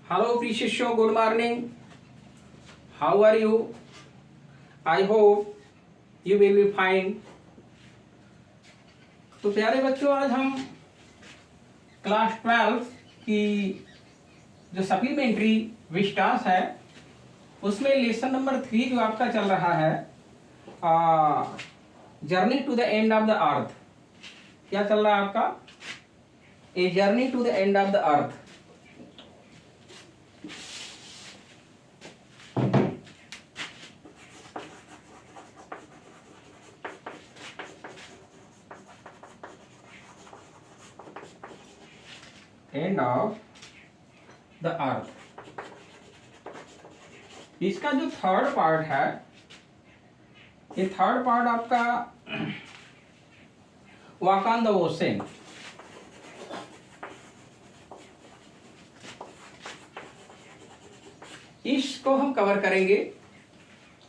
Hello, precious show. Good morning. How are you? I hope you will be fine. तो प्यारे बच्चों, आज हम क्लास 12 की जो सप्लीमेंट्री विस्टास है उसमें लेसन नंबर 3 जो आपका चल रहा है journey to the end of the earth. क्या चल रहा है आपका? A journey to the end of the earth. End of the earth, इसका जो थर्ड पार्ट है, ये थर्ड पार्ट आपका वॉक ऑन द ओशन। इसको हम कवर करेंगे।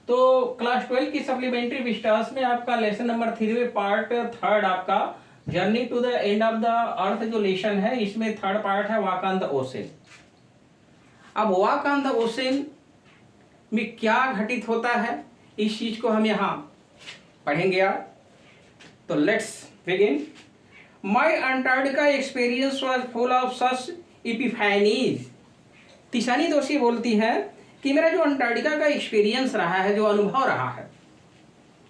तो क्लास 12 की सप्लीमेंट्री विस्टास में आपका लेसन नंबर 3 में पार्ट थर्ड आपका journey to the end of the earth जो लेसन है, इसमें थर्ड पार्ट है वॉक ऑन द ओशन। अब वॉक ऑन द ओशन में क्या घटित होता है, इस चीज को हम यहाँ पढ़ेंगे यार। तो let's begin. My Antarctica experience was full of such epiphanies. Tishani Doshi बोलती है कि मेरा जो अंटार्कटिका का एक्सपीरियंस रहा है, जो अनुभव रहा है,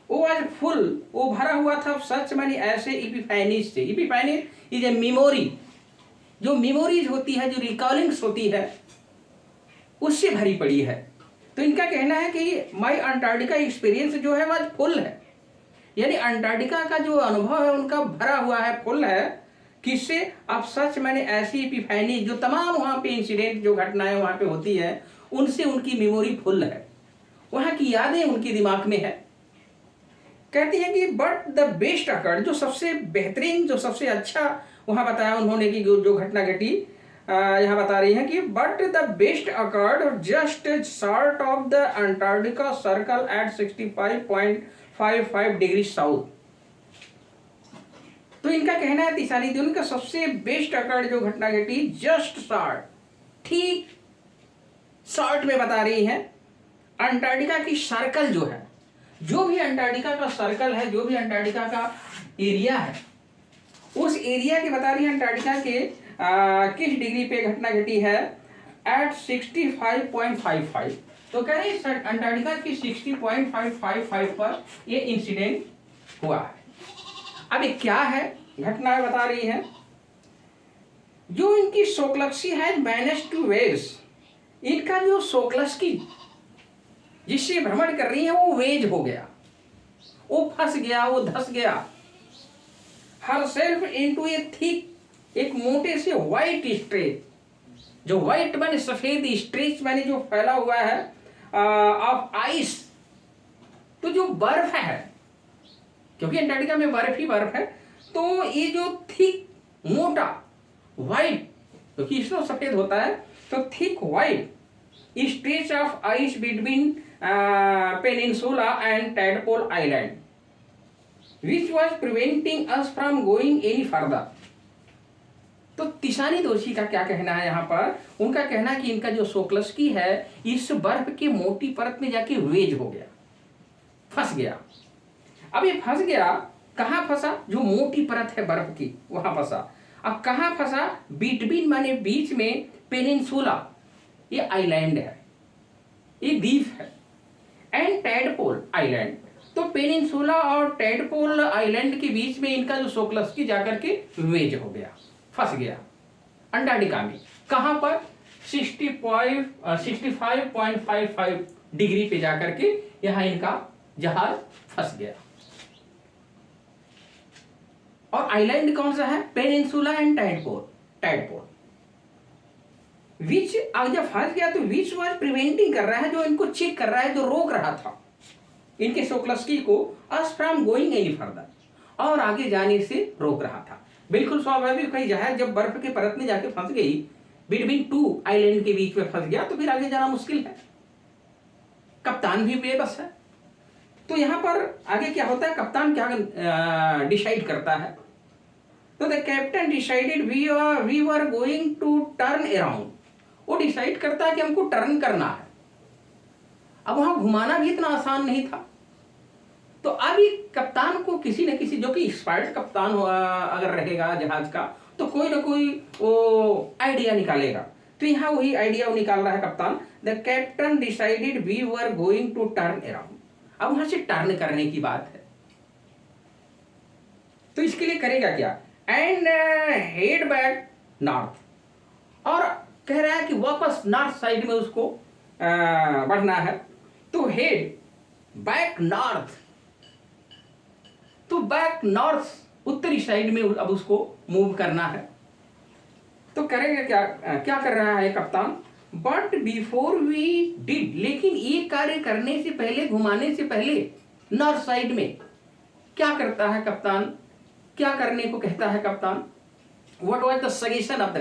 वो आज फुल, वो भरा हुआ था सच मानी ऐसे इपिफैनीज से। इपिफैनीज इज ए मेमोरी, जो मेमोरीज होती है, जो रिकॉलिंग्स होती है, उससे भरी पड़ी है। तो इनका कहना है कि माय अंटार्कटिका एक्सपीरियंस जो है वह फुल है, यानी अंटार्कटिका का जो अनुभव है उनका भरा हुआ है, फुल है। किससे? अब सच मैंने ऐसी इपिफैनी, जो तमाम वहाँ पे इंसिडेंट, जो घटनाएं वहाँ पे होती है, उनसे उनकी मेमोरी फुल है, वहाँ की यादें उनके दिमाग में है। कहती है कि बट द बेस्ट अकर्ड, जो सबसे बेहतरीन, जो सबसे अच्छा वहाँ बताया उन्होंने कि जो घटना घटी, यहाँ बता रही है कि but the best occurred just short of the Antarctica circle eight 65.55 degree south. तो इनका कहना है तिसानी दी, उनका सबसे बेस्ट अकर्ड जो घटना घटी जस्ट शॉर्ट, ठीक शॉर्ट में बता रही है। अंटार्कटिका की सर्कल जो है, जो भी अंटार्कटिका का सर्कल है, जो भी अंटार्कटिका का एरिया है, उस एरिया के बता रही है अंटार्कटिका के किस डिग्री पे घटना घटी है, एट 65.55। तो कह रही है अंटार्कटिका की 60.555 पर ये इंसिडेंट हुआ है। अब ये क्या है, घटना बता रही है। जो इनकी सोक्लस्की है मैनेज टू वेज, इनका जो सोक्लस्की जिससे भ्रमण कर रही है वो वेज हो गया, वो फंस गया, वो धस गया। हर सेल्फ इनटू ए थिक, एक मोटे से व्हाइट स्ट्रेच, जो व्हाइट माने सफेद, स्ट्रेच माने जो फैला हुआ है ऑफ आइस, तो जो बर्फ है, क्योंकि अंटार्कटिका में बर्फ ही बर्फ है, तो ये जो थिक मोटा व्हाइट, क्योंकि स्नो सफेद होता है, तो thick white stretch of ice between peninsula and tadpole island which was preventing us from going any further। तो तिशानी दोषी का क्या कहना है यहाँ पर? उनका कहना है कि इनका जो सोक्लस्की है इस बर्फ के मोटी परत में जाके वेज हो गया, फंस गया। अब ये फंस गया, कहाँ फंसा? जो मोटी परत है बर्फ की, वहां फंसा। अब कहाँ फंसा? बिटवीन माने बीच में, पेनिनसुला ये आइलैंड है, ये द्वीप है, एंड टैडपोल आइलैंड। तो पेनिनसुला और टैडपोल आइलैंड के बीच में इनका जो सोक्लस्की जाकर के वेज हो गया, फंस गया अंटार्कटिका में। कहां पर? 65.55 डिग्री पे जाकर के यहां इनका जहाज फंस गया। और आइलैंड कौन सा है? Peninsula and tadpole. विच, अब जब फंस गया तो विच वाज प्रिवेंटिंग कर रहा है, जो इनको चेक कर रहा है, जो रोक रहा था इनके सोक्लस्की को, us from going any further, और आगे जाने से रोक रहा था। बिल्कुल स्वाभाविक है, जहाज जब बर्फ के परत में जाके फंस गई, बिटवीन टू आइलैंड के बीच में फंस गया, तो फिर आगे जाना मुश्किल है, कप्तान भी बेबस है। तो यहां पर आगे क्या होता है, कप्तान क्या डिसाइड करता है? तो the captain decided we were going to turn around, वो डिसाइड करता है कि हमको टर्न करना है। अब वहां घुमाना भी इतना आसान नहीं था। तो अभी कप्तान को किसी न किसी, जो कि एक्सपर्ट कप्तान अगर रहेगा जहाज का, तो कोई ना कोई वो आइडिया निकालेगा। तो यहाँ वही आइडिया वो निकाल रहा है कप्तान। The captain decided we were going to turn around. अब वहां से टर्न करने की बात है, तो इसके लिए करेगा क्या? एंड हेड बैक नॉर्थ, और कह रहा है कि वापस नॉर्थ साइड में उसको बढ़ना है। तो हेड बैक नॉर्थ, तो बैक नॉर्थ उत्तरी साइड में अब उसको मूव करना है। तो करेगा क्या? क्या कर रहा है कप्तान? बट बिफोर वी डिड, लेकिन ये कार्य करने से पहले, घुमाने से पहले नॉर्थ साइड में क्या करता है कप्तान? क्या करने को कहता है कप्तान? What was the suggestion of the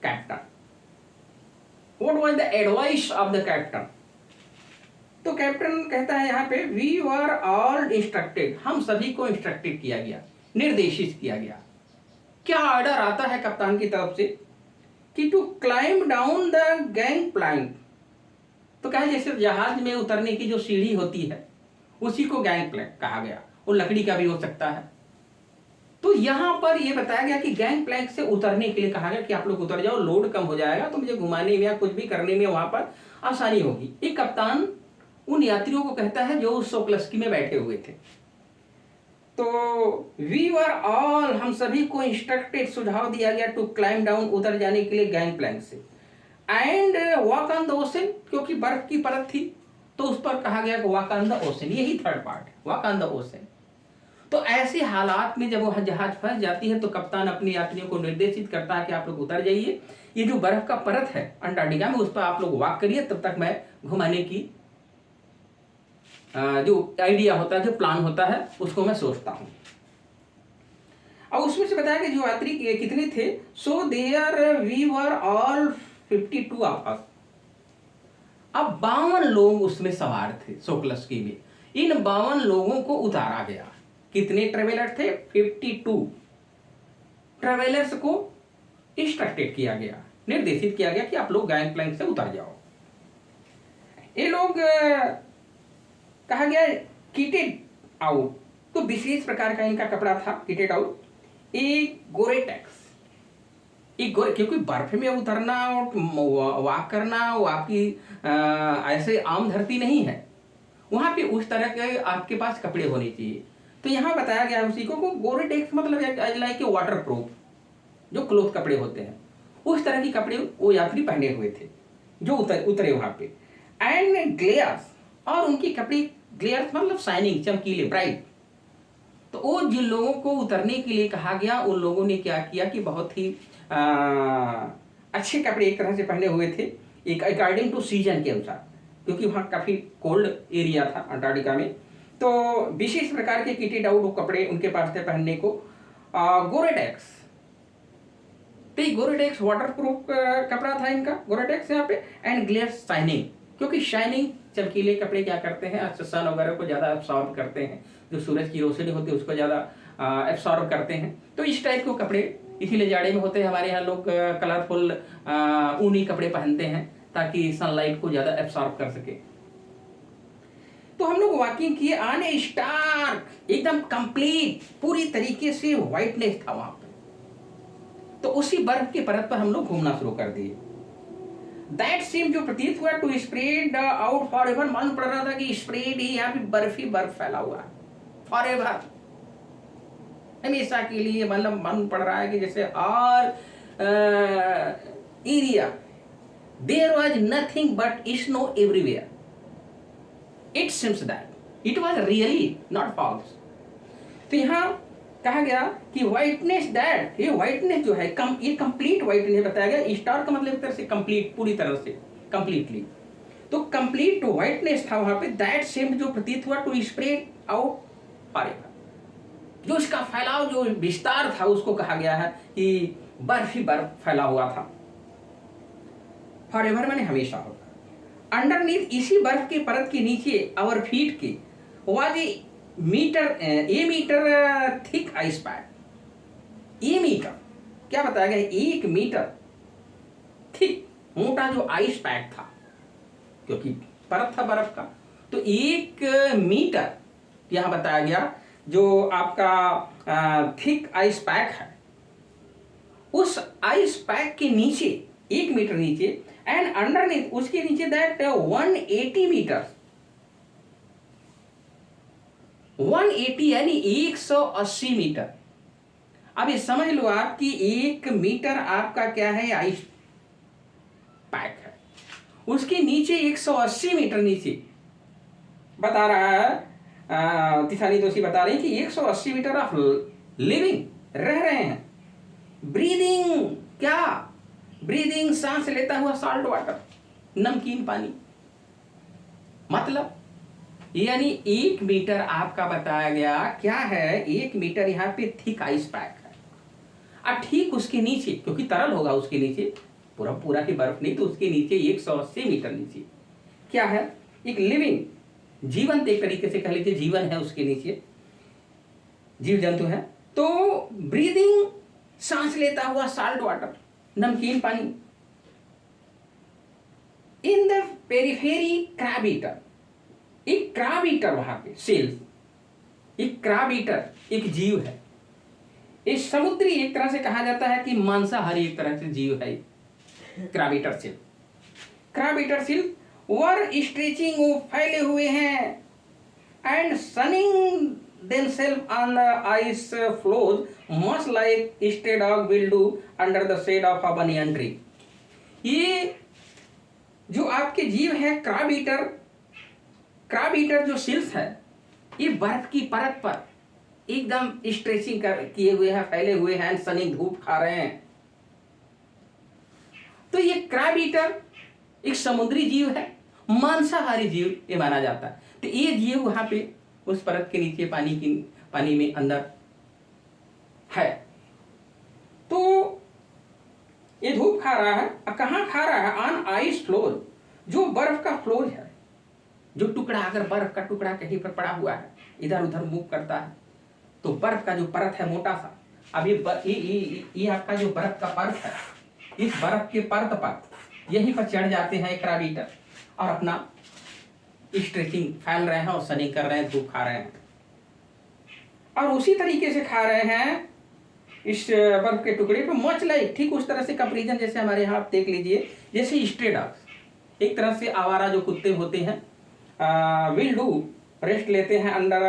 captain? What was the advice of the captain? तो कैप्टन कहता है यहाँ पे, वी वर ऑल इंस्ट्रक्टेड, हम सभी को इंस्ट्रक्टेड किया गया, निर्देशित किया गया। क्या ऑर्डर आता है कप्तान की तरफ से? कि to climb down the gangplank. तो कहा जैसे जहाज में उतरने की जो सीढ़ी होती है उसी को गैंग प्लैंक कहा गया, वो लकड़ी का भी हो सकता है। तो यहां पर यह बताया गया कि गैंग प्लैंक से उतरने के लिए कहा गया कि आप लोग उतर जाओ, लोड कम हो जाएगा, तो मुझे घुमाने में या कुछ भी करने में वहां पर आसानी होगी। एक कप्तान उन यात्रियों को कहता है जो उस सोकलस्की में बैठे हुए थे। तो वी वर ऑल, हम सभी को इंस्ट्रक्टेड, सुझाव दिया गया, टू क्लाइंब डाउन, उतर जाने के लिए गैंग प्लैंक से, and walk on the ocean, क्योंकि बर्फ की परत थी तो उस पर कहा गया कि वॉक ऑन द ओशन, यही थर्ड पार्ट है, वॉक ऑन द ओशन। तो ऐसे हालात में जब वह जहाज फंस जाती है तो कप्तान अपने यात्रियों को निर्देशित करता है कि आप लोग उतर जाइए, ये जो बर्फ का परत है अंटार्कटिका में उस पर आप लोग वॉक करिए, तब तक मैं घुमाने की जो आइडिया होता है, जो प्लान होता है, उसको मैं सोचता हूं। अब उसमें से बताया कि जो यात्री कितने थे? So there we were all 52 of us. अब 52 लोग उसमें सवार थे सोकलस्की में। इन 52 लोगों को उतारा गया। कितने ट्रेवलर थे? 52 ट्रेवलर्स को इंस्ट्रक्टेड किया गया, निर्देशित किया गया कि आप लोग गैंग प्लैंक से उतर जाओ। ये लोग कहा गया किटेड आउट, तो विशेष प्रकार का इनका कपड़ा था किटेड आउट। एक गोरेटेक्स, एक गोरे, क्योंकि बर्फ में उतरना और वॉक करना वो आपकी ऐसे आम धरती नहीं है, वहां पे उस तरह के आपके पास कपड़े होने चाहिए। तो यहाँ बताया गया उसी को गोरेटेक्स मतलब लाइक वाटर प्रूफ जो क्लोथ कपड़े होते हैं, उस तरह के कपड़े वो यात्री पहने हुए थे जो उतरे वहां पे। एंड ग्लेयर्स, और उनके कपड़े ग्लेयर्स मतलब शाइनिंग, चमकीले, ब्राइट। तो वो जिन लोगों को उतरने के लिए कहा गया उन लोगों ने क्या किया कि बहुत ही अच्छे कपड़े एक तरह से पहने हुए थे, एक अकॉर्डिंग टू सीजन के अनुसार, क्योंकि वहाँ काफ़ी कोल्ड एरिया था अंटार्कटिका में। तो विशेष प्रकार के किटेड आउट कपड़े उनके पास थे पहनने को। गोरेटेक्स, तो ये गोरेटेक्स वाटर प्रूफ कपड़ा था इनका, गोरेटेक्स यहाँ पे। एंड ग्लेयर्स शाइनिंग, क्योंकि शाइनिंग चमकीले कपड़े क्या करते हैं, सन वगैरह को ज़्यादा एब्सॉर्ब करते हैं, जो सूरज की रोशनी होती है उसको ज़्यादा एब्सॉर्ब करते हैं। तो इस टाइप के कपड़े इसीलिए जाड़े में होते हैं। हमारे यहाँ लोग कलरफुल ऊनी कपड़े पहनते हैं ताकि सनलाइट को ज़्यादा एब्सॉर्ब कर सके। तो हम लोग वॉकिंग किए ऑन ए स्टार्क, एकदम कंप्लीट, पूरी तरीके से व्हाइटनेस था वहां पर। तो उसी बर्फ की परत पर हम लोग घूमना शुरू कर दिए। दैट सीम, जो प्रतीत हुआ, to spread out forever, मालूम पड़ रहा था कि स्प्रेड ही यहाँ पे बर्फ ही बर्फ फैला हुआ है फॉर एवर, हमेशा के लिए। मतलब मालूम पड़ रहा है कि जैसे all area there was nothing but snow everywhere. It seems that it was really not falls. तो यहाँ कहा गया कि व्हाइटनेस, दैट ये व्हाइटनेस जो है ये कंप्लीट व्हाइटनेस बताया गया। स्टार का मतलब एक तरह से कंप्लीट, पूरी तरह से, कंप्लीटली। तो कंप्लीट व्हाइटनेस था वहां पे। दैट सेम, जो प्रतीत हुआ, टू स्प्रेड आउट फॉरएवर, जो इसका फैलाव, जो विस्तार था, उसको कहा गया है कि बर्फ ही बर्फ फैला हुआ था। फॉरएवर माने हमेशा होगा। अंडरनीथ, इसी बर्फ के परत के नीचे, आवर फीट के, was a meter thick ice pad. A meter क्या बताया गया? 1 मीटर थिक मोटा जो आइस पैक था, क्योंकि परत था बर्फ का, तो 1 मीटर यहां बताया गया जो आपका थिक आइस पैक है, उस आइस पैक के नीचे 1 मीटर नीचे एंड अंडरनीथ उसके नीचे दैट 180 मीटर, 180 यानी 180 मीटर। अब ये समझ लो आप कि 1 मीटर आपका क्या है, आइस पैक है, उसके नीचे 180 मीटर नीचे बता रहा है तिसानी दोषी बता रही कि 180 मीटर ऑफ लिविंग रह रहे हैं, ब्रीदिंग, क्या ब्रीदिंग, सांस लेता हुआ सॉल्ट वाटर, नमकीन पानी। मतलब यानी 1 मीटर आपका बताया गया क्या है, 1 मीटर यहाँ पे थिक आइस पैक है, और ठीक उसके नीचे, क्योंकि तरल होगा उसके नीचे, पूरा पूरा ही बर्फ नहीं, तो उसके नीचे 180 मीटर नीचे क्या है, एक लिविंग, जीवंत, एक तरीके से कह लीजिए जीवन है उसके नीचे, जीव जंतु है। तो ब्रीदिंग, सांस लेता हुआ सॉल्ट वाटर, नमकीन पानी। In the periphery crab eater, एक क्रैब ईटर वहां पे सेल्स, एक क्रैब ईटर एक जीव है, इस समुद्री एक तरह से कहा जाता है कि मांसाहारी एक तरह से जीव है crab eater seal. Crab eater seal were stretching, वो फैले हुए हैं, and sunning themselves on the ice floes much like stray dog will do under the shade of a banyan tree। ये जो आपके जीव है क्रैब ईटर जो सिल्स है, ये बर्फ की परत पर एकदम स्ट्रेचिंग किए हुए हैं, फैले हुए हैं, सनी धूप खा रहे हैं। तो ये क्रैब ईटर एक समुद्री जीव है, मांसाहारी जीव ये माना जाता है। तो ये जीव वहां पे उस परत के नीचे पानी में अंदर है। तो ये धूप खा रहा है, कहाँ खा रहा है, ऑन आइस फ्लोर, जो बर्फ का फ्लोर है, जो टुकड़ा, अगर बर्फ का टुकड़ा कहीं पर पड़ा हुआ है, इधर उधर मूव करता है, तो बर्फ का जो परत है मोटा सा, अब ये आपका जो बर्फ का परत है, इस बर्फ के परत पर यहीं पर चढ़ जाते हैं क्रैब ईटर और अपना स्ट्रेचिंग फैल रहे हैं और सनी कर रहे हैं, धूप खा रहे हैं, और उसी तरीके से खा रहे हैं इस बर्फ के टुकड़े पे, मच लाइक, ठीक उस तरह से कंपेरिजन जैसे हमारे यहाँ आप देख लीजिए, जैसे स्ट्रे डॉग्स, एक तरह से आवारा जो कुत्ते होते हैं, विल डू, रेस्ट लेते हैं अंडर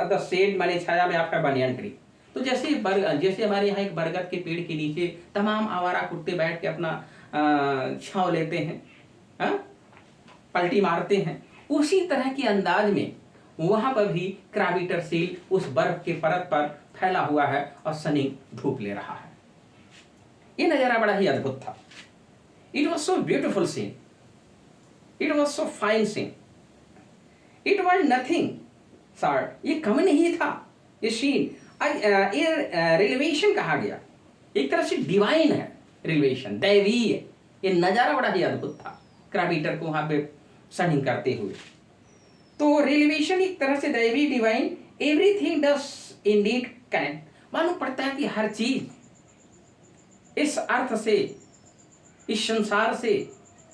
द शेड, माने छाया में आपका बनियान ट्री। तो जैसे हमारे यहाँ एक बरगद के पेड़ के नीचे तमाम आवारा कुत्ते बैठ के अपना छांव लेते हैं, पलटी मारते हैं, उसी तरह के अंदाज में वहां पर भी क्रैब ईटर सील उस बर्फ के परत पर फैला हुआ है और सनी धूप ले रहा है। ये नजारा बड़ा ही अद्भुत था। It was so beautiful scene, it was so fine scene, it was nothing sort, ये कम नहीं था ये सीन। ये रिलेवेशन कहा गया, एक तरह से डिवाइन है रिलेवेशन, दैवीय। ये नजारा बड़ा ही अद्भुत था क्रैब ईटर को वहां पे सनिंग करते हुए। तो रिलेवेशन एक तरह से दैवी, डिवाइन, एवरीथिंग डस इंडीड कनेक्ट, मालूम पड़ता है कि हर चीज इस अर्थ से, इस संसार से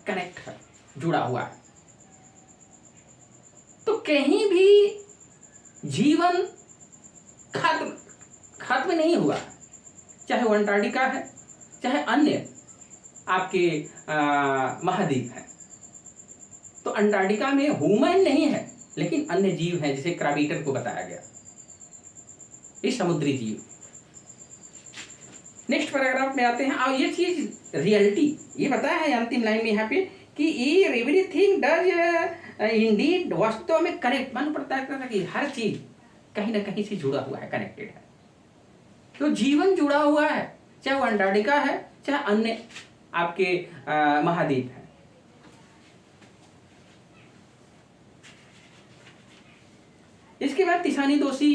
कनेक्ट है, जुड़ा हुआ है। तो कहीं भी जीवन खत्म नहीं हुआ, चाहे वो अंटार्कटिका है, चाहे अन्य आपके महाद्वीप है। तो अंटार्कटिका में ह्यूमन नहीं है, लेकिन अन्य जीव हैं, जैसे क्रैब ईटर को बताया गया, ये समुद्री जीव। नेक्स्ट पैराग्राफ में आते हैं, और ये चीज रियलिटी ये बताया है अंतिम लाइन में यहाँ पे कि ये एवरीथिंग डज इंडीड, वास्तव में कनेक्ट, मालूम पड़ता है कि हर चीज कहीं ना कहीं से जुड़ा हुआ है, कनेक्टेड है। तो जीवन जुड़ा हुआ है, चाहे वो अंटार्कटिका है, चाहे अन्य आपके महाद्वीप है। इसके बाद तिसानी दोषी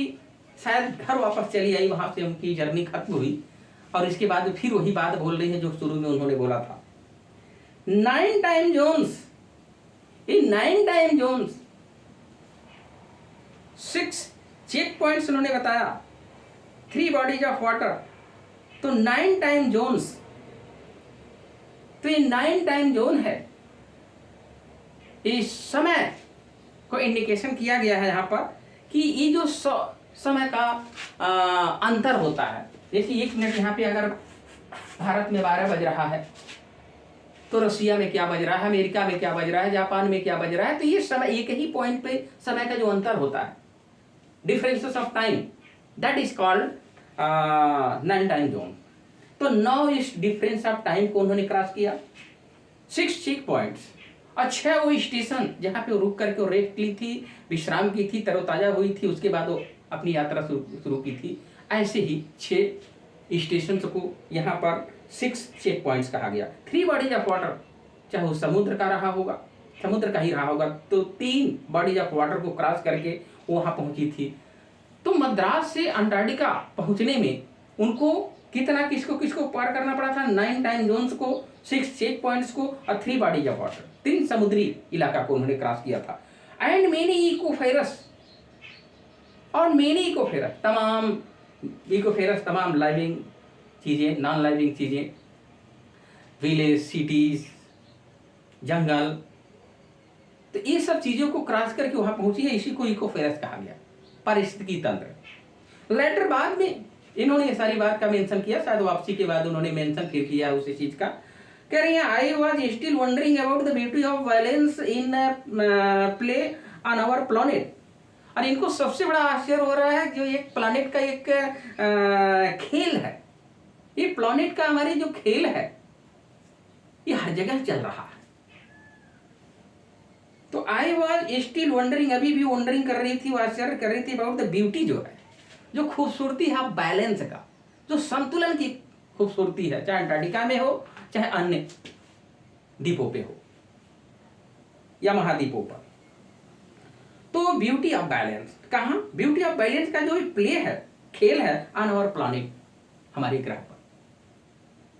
शायद घर वापस चली आई, वहां से उनकी जर्नी खत्म हुई, और इसके बाद फिर वही बात बोल रही है जो शुरू में उन्होंने बोला था। 9 टाइम जोन्स, ये 9 टाइम जोन्स, 6 चेक पॉइंट्स उन्होंने बताया, 3 बॉडीज ऑफ वाटर। तो 9 टाइम जोन्स, तो ये 9 टाइम जोन है, इस समय को इंडिकेशन किया गया है यहाँ पर कि ये जो समय का अंतर होता है, जैसे 1 मिनट यहाँ पे अगर भारत में 12 बज रहा है तो रसिया में क्या बज रहा है, अमेरिका में क्या बज रहा है, जापान में क्या बज रहा है, तो ये समय एक ही पॉइंट पे समय का जो अंतर होता है, differences of time, that is called 9 time zone. तो 9 इस डिफरेंस ऑफ टाइम को उन्होंने क्रॉस किया, 6 चेक पॉइंट्स और 6 वो स्टेशन जहाँ पे वो रुक करके वो रेस्ट ली थी, विश्राम की थी, तरोताजा हुई थी, उसके बाद वो अपनी यात्रा शुरू की थी। ऐसे ही 6 स्टेशन को यहाँ पर 6 चेक पॉइंट्स कहा गया। 3 बॉडीज ऑफ वाटर, चाहे वो समुद्र का रहा होगा, समुद्र का ही रहा होगा, तो 3 बॉडीज ऑफ वाटर को क्रॉस करके वो वहाँ पहुंची थी। तो मद्रास से अंटार्कटिका पहुंचने में उनको कितना किसको किसको पार करना पड़ा था, 9 टाइम जोन्स को, 6 चेक पॉइंट्स को और 3 बॉडीज ऑफ वाटर, 3 समुद्री इलाका को उन्होंने क्रॉस किया था। एंड मेनी इकोफेरस, और मेनी इकोफेरस, तमाम लाइविंग चीज़ें, नॉन लाइविंग चीज़ें, विलेज, सिटीज, जंगल, तो ये सब चीज़ों को क्रॉस करके वहाँ पहुंची है, इसी को इकोफेरस कहा गया, पारिस्थितिकी तंत्र। लेटर बाद में इन्होंने ये सारी बात का मेंशन किया, शायद वापसी के बाद उन्होंने मेंशन फिर किया उसी चीज का। कह रही है I was still wondering about the beauty of balance in play on our planet. और इनको सबसे बड़ा आश्चर्य हो रहा है जो एक प्लैनेट का एक खेल है, ये प्लैनेट का हमारे जो खेल है ये हर जगह चल रहा है। तो आई वाज स्टिल वंडरिंग, अभी भी वंडरिंग कर रही थी, वो आश्चर्य कर रही थी अबाउट द ब्यूटी, जो है जो खूबसूरती है बैलेंस का, जो संतुलन की खूबसूरती है, चाहे अंटार्कटिका में हो चाहे अन्य द्वीपों पे हो या महाद्वीपों पर। तो ब्यूटी ऑफ बैलेंस कहाँ, ब्यूटी ऑफ बैलेंस का जो प्ले है, खेल है ऑन आवर प्लैनेट, हमारे ग्रह पर।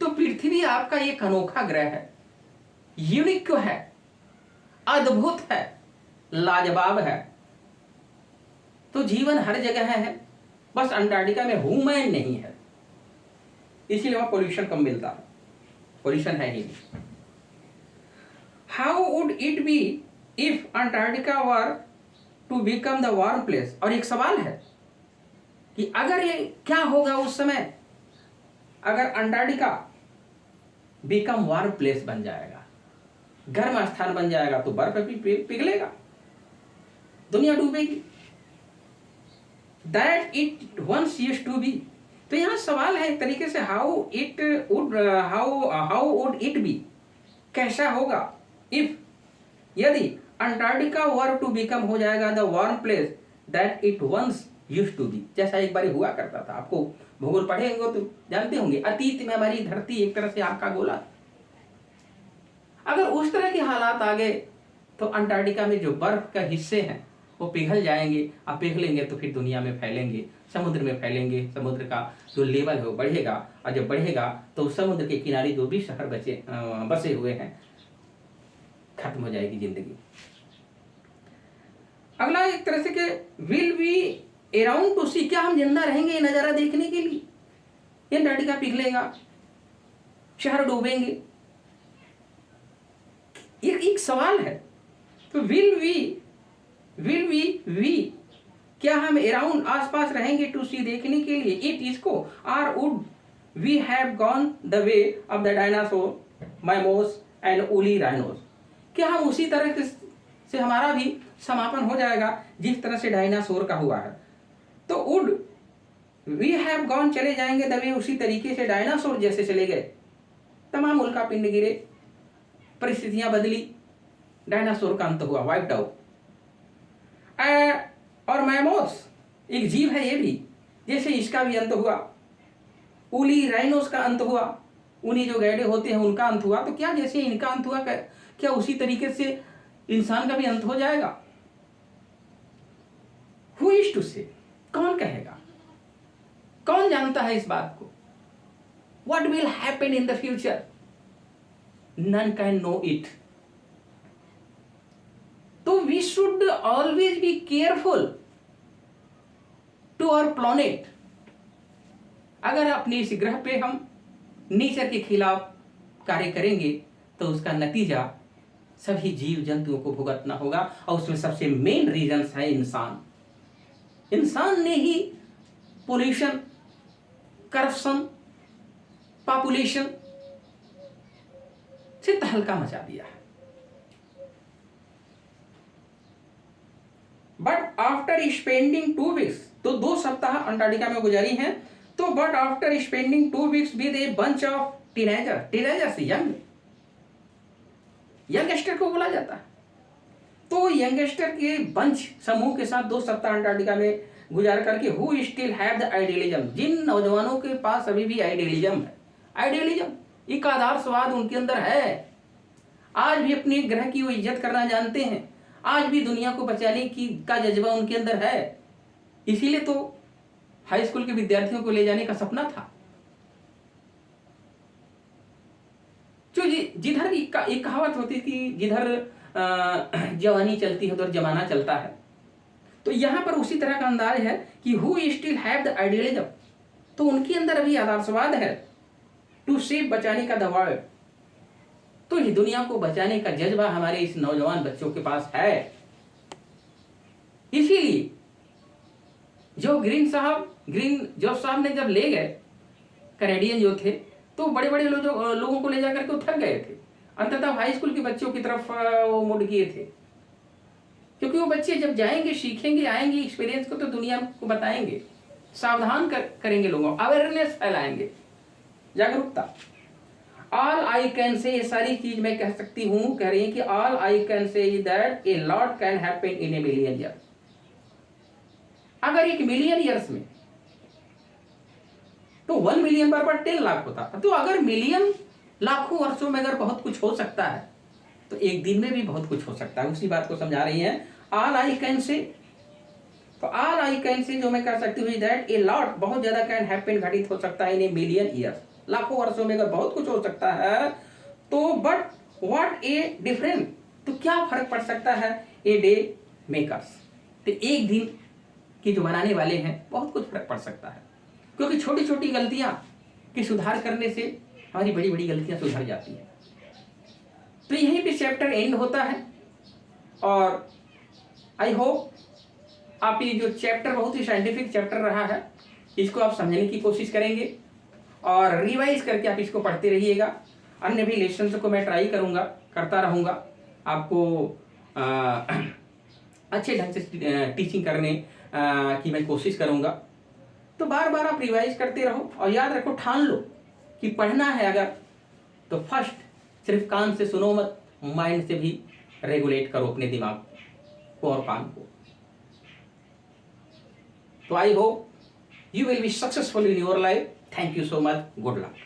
तो पृथ्वी आपका एक अनोखा ग्रह है, यूनिक है, अद्भुत है, लाजवाब है। तो जीवन हर जगह है, बस अंटार्कटिका में ह्यूमन नहीं है, इसीलिए वहां पोल्यूशन कम मिलता है, पोल्यूशन है ही नहीं। How would it be if Antarctica were to become the warm place. और एक सवाल है कि अगर ये क्या होगा उस समय अगर अंटार्कटिका बिकम वार्म प्लेस बन जाएगा, गर्म स्थान बन जाएगा, तो बर्फ भी पिघलेगा, दुनिया डूबेगी। That it once used to be. तो यहाँ सवाल है एक तरीके से हाउ वुड इट बी, कैसा होगा इफ, यदि अंटार्कटिका वर टू बिकम हो जाएगा the warm place that it once used to be, जैसा एक बार हुआ करता था। आपको भूगोल पढ़े होंगे तो जानते होंगे, अतीत में हमारी धरती एक तरह से आग का गोला, अगर उस तरह के हालात आ गए तो अंटार्कटिका में जो बर्फ का हिस्से हैं वो पिघल जाएंगे, और पिघलेंगे तो फिर दुनिया में फैलेंगे, समुद्र में फैलेंगे, समुद्र का जो लेवल है वो बढ़ेगा, और जब बढ़ेगा तो समुद्र के किनारे जो भी शहर बसे हुए हैं, खत्म हो जाएगी जिंदगी। अगला एक तरह से कि विल वी अराउंड टू सी, क्या हम जिंदा रहेंगे ये नजारा देखने के लिए, ये अंटार्कटिका पिघलेगा, शहर डूबेंगे, एक सवाल है। तो विल वी क्या हम अराउंड आसपास रहेंगे टू सी देखने के लिए इट इसको, or would we have gone the way of the dinosaur, mammoths and woolly rhinos, क्या हम उसी तरह से हमारा भी समापन हो जाएगा जिस तरह से डायनासोर का हुआ है। तो वुड वी हैव गॉन, चले जाएंगे द वे, उसी तरीके से डायनासोर जैसे चले गए, तमाम उल्का पिंड गिरे, परिस्थितियां बदली, डायनासोर का अंत हुआ, वाइप्ड आउट। और मैमोस एक जीव है ये भी, जैसे इसका भी अंत हुआ, वूली राइनोस का अंत हुआ, उन्हीं जो गैडे होते हैं उनका अंत हुआ। तो क्या जैसे इनका अंत हुआ क्या उसी तरीके से इंसान का भी अंत हो जाएगा? हु इज टू से, कौन कहेगा, कौन जानता है इस बात को? What will happen in the future? None can know it. So we should always be careful to our planet. अगर अपने इस ग्रह पे हम नेचर के खिलाफ कार्य करेंगे तो उसका नतीजा सभी जीव जंतुओं को भुगतना होगा। और उसमें सबसे मेन रीजन है इंसान ने ही पोल्यूशन, करप्शन, पॉपुलेशन से तहलका मचा दिया है। बट आफ्टर स्पेंडिंग 2 वीक्स, तो 2 सप्ताह अंटार्कटिका में गुजारी हैं, तो but after spending 2 weeks with a bunch of teenagers, youngster को बोला जाता है। तो यंगस्टर के बंच समूह के साथ 2 सप्ताह अंटार्कटिका में गुजार करके who still have the idealism, जिन नौजवानों के पास अभी भी आइडियलिज्म है, एक आदर्शवाद उनके अंदर है, आज भी अपने ग्रह की वो इज्जत करना जानते हैं, आज भी दुनिया को बचाने की का जज्बा उनके अंदर है। इसीलिए तो हाई स्कूल के विद्यार्थियों को ले जाने का सपना था। जो जिधर एक कहावत होती कि जिधर जवानी चलती है उधर जमाना चलता है, तो यहां पर उसी तरह का अंदाज है कि who still have the idealism, तो उनके अंदर अभी आदर्शवाद है, टू सेव, बचाने का दबाव। तो इस दुनिया को बचाने का जज्बा हमारे इस नौजवान बच्चों के पास है। इसीलिए जो ग्रीन जॉब साहब ने जब ले गए, कैनेडियन जो थे, तो बड़े बड़े लोगों को ले जाकर के वो थक गए थे, अंततः हाई स्कूल के बच्चों की तरफ वो मुड़ गए थे, क्योंकि वो बच्चे जब जाएंगे, सीखेंगे, आएंगे, एक्सपीरियंस को तो दुनिया को बताएंगे, सावधान करेंगे, लोगों अवेयरनेस फैलाएंगे, जागरूकता। ऑल आई कैन से, ये सारी चीज मैं कह सकती हूं, कह रही है कि all I can say that a lot can happen in a million year. अगर 1 मिलियन ईयर्स में, तो 1 मिलियन बराबर 10 लाख होता है, तो अगर मिलियन लाखों वर्षों में अगर बहुत कुछ हो सकता है, तो एक दिन में भी बहुत कुछ हो सकता है। उसी बात को समझा रही हैं ऑल आई कैन से। तो ऑल आई कैन से जो मैं कह सकती हूँ दैट ए लॉट, बहुत ज्यादा कैन हैपन, घटित हो सकता है इन ए मिलियन ईयर्स, लाखों वर्षों में अगर बहुत कुछ हो सकता है, तो बट व्हाट ए डिफरेंस, तो क्या फर्क पड़ सकता है ए डे मेकर्स, तो एक दिन के जो बनाने वाले हैं बहुत कुछ फर्क पड़ सकता है, क्योंकि छोटी छोटी गलतियां की सुधार करने से हमारी बड़ी बड़ी गलतियां सुधर जाती हैं। तो यहीं पे चैप्टर एंड होता है, और आई होप आप ये जो चैप्टर बहुत ही साइंटिफिक चैप्टर रहा है, इसको आप समझने की कोशिश करेंगे और रिवाइज करके आप इसको पढ़ते रहिएगा। अन्य भी लेसन को मैं ट्राई करता रहूँगा, आपको अच्छे ढंग से टीचिंग करने की मैं कोशिश करूँगा। तो बार बार आप रिवाइज करते रहो, और याद रखो, ठान लो कि पढ़ना है अगर, तो फर्स्ट सिर्फ कान से सुनो मत, माइंड से भी रेगुलेट करो अपने दिमाग को और कान को। तो I hope you will be successful in your life. Thank you so much. Good luck.